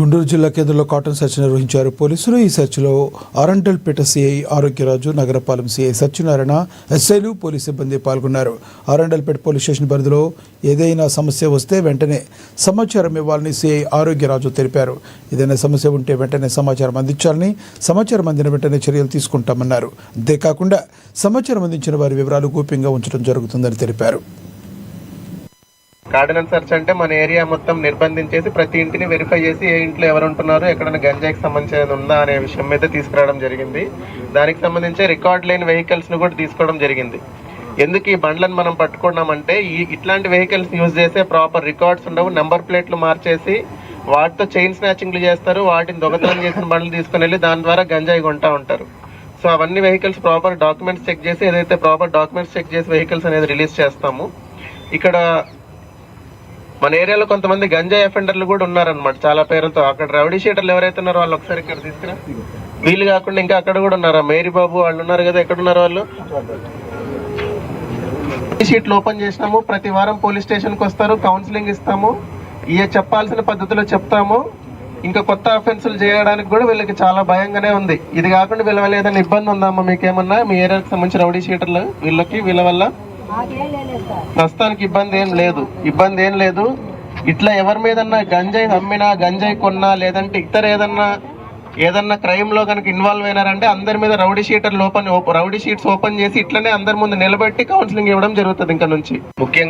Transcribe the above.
గుంటూరు జిల్లా కేంద్రంలో cotton search నిర్వహించారు పోలీసులు. ఈ సెర్చ్లో ఆరండల్పేట సిఐ ఆరోగ్యరాజు, నగరపాలెం సిఐ సత్యనారాయణ, ఎస్ఐలు, పోలీసు సిబ్బంది పాల్గొన్నారు. ఆరండల్పేట పోలీస్ స్టేషన్ పరిధిలో ఏదైనా సమస్య వస్తే వెంటనే సమాచారం ఇవ్వాలని సిఐ ఆరోగ్యరాజు తెలిపారు. ఏదైనా సమస్య ఉంటే వెంటనే సమాచారం అందించాలని, సమాచారం అందిన వెంటనే చర్యలు తీసుకుంటామన్నారు. అంతేకాకుండా సమాచారం అందించిన వారి వివరాలు గోప్యంగా ఉంచడం జరుగుతుందని తెలిపారు. కార్డినల్ సెర్చ్ అంటే మన ఏరియా మొత్తం నిర్బంధించేసి ప్రతి ఇంటిని వెరిఫై చేసి ఏ ఇంట్లో ఎవరు ఉంటున్నారు, ఎక్కడైనా గంజాయికి సంబంధించినది ఉందా అనే విషయం మీద తీసుకురావడం జరిగింది. దానికి సంబంధించి రికార్డ్ లేని వెహికల్స్ ను కూడా తీసుకోవడం జరిగింది. ఎందుకు ఈ బండ్లను మనం పట్టుకున్నామంటే ఇట్లాంటి వెహికల్స్ యూజ్ చేసే ప్రాపర్ రికార్డ్స్ ఉండవు, నెంబర్ ప్లేట్లు మార్చేసి వాటితో చైన్ స్నాచింగ్లు చేస్తారు, వాటిని దొంగతనం చేసిన బండ్లు తీసుకుని వెళ్ళి దాని ద్వారా గంజాయి కొంటా ఉంటారు. సో అవన్నీ వెహికల్స్ ప్రాపర్ డాక్యుమెంట్స్ చెక్ చేసి, ఏదైతే ప్రాపర్ డాక్యుమెంట్స్ చెక్ చేసి వెహికల్స్ అనేది రిలీజ్ చేస్తాము. ఇక్కడ మన ఏరియాలో కొంతమంది గంజాయి అఫెండర్లు కూడా ఉన్నారనమాట, చాలా పేరుతో. అక్కడ రౌడీ షీటర్లు ఎవరైతే ఉన్నారో వాళ్ళు ఒకసారి ఇక్కడ తీసుకురా. వీళ్ళు కాకుండా ఇంకా అక్కడ కూడా ఉన్నారా, మేరీ బాబు వాళ్ళు ఉన్నారు కదా, ఎక్కడ ఉన్నారు వాళ్ళు? షీట్లు ఓపెన్ చేసినాము. ప్రతి వారం పోలీస్ స్టేషన్కి వస్తారు, కౌన్సిలింగ్ ఇస్తాము, చెప్పాల్సిన పద్ధతిలో చెప్తాము. ఇంకా కొత్త అఫెన్సులు చేయడానికి కూడా వీళ్ళకి చాలా భయంగానే ఉంది. ఇది కాకుండా వీళ్ళ వల్ల ఏదైనా ఇబ్బంది ఉందమ్మా మీకేమన్నా, మీ ఏరియాకి సంబంధించిన రౌడీ షీటర్లు వీళ్ళ వల్ల? ప్రస్తుతానికి ఇబ్బంది ఏం లేదు. ఇట్లా ఎవరి మీదన్నా గంజాయి అమ్మినా, గంజాయి కొన్నా, లేదంటే ఇతర ఏదన్నా క్రైమ్ లో కనుక ఇన్వాల్వ్ అయినారంటే అందరి మీద రౌడీ షీట్స్ ఓపెన్ చేసి ఇట్లనే అందరి ముందు నిలబెట్టి కౌన్సిలింగ్ ఇవ్వడం జరుగుతుంది ఇంకా నుంచి. ముఖ్యంగా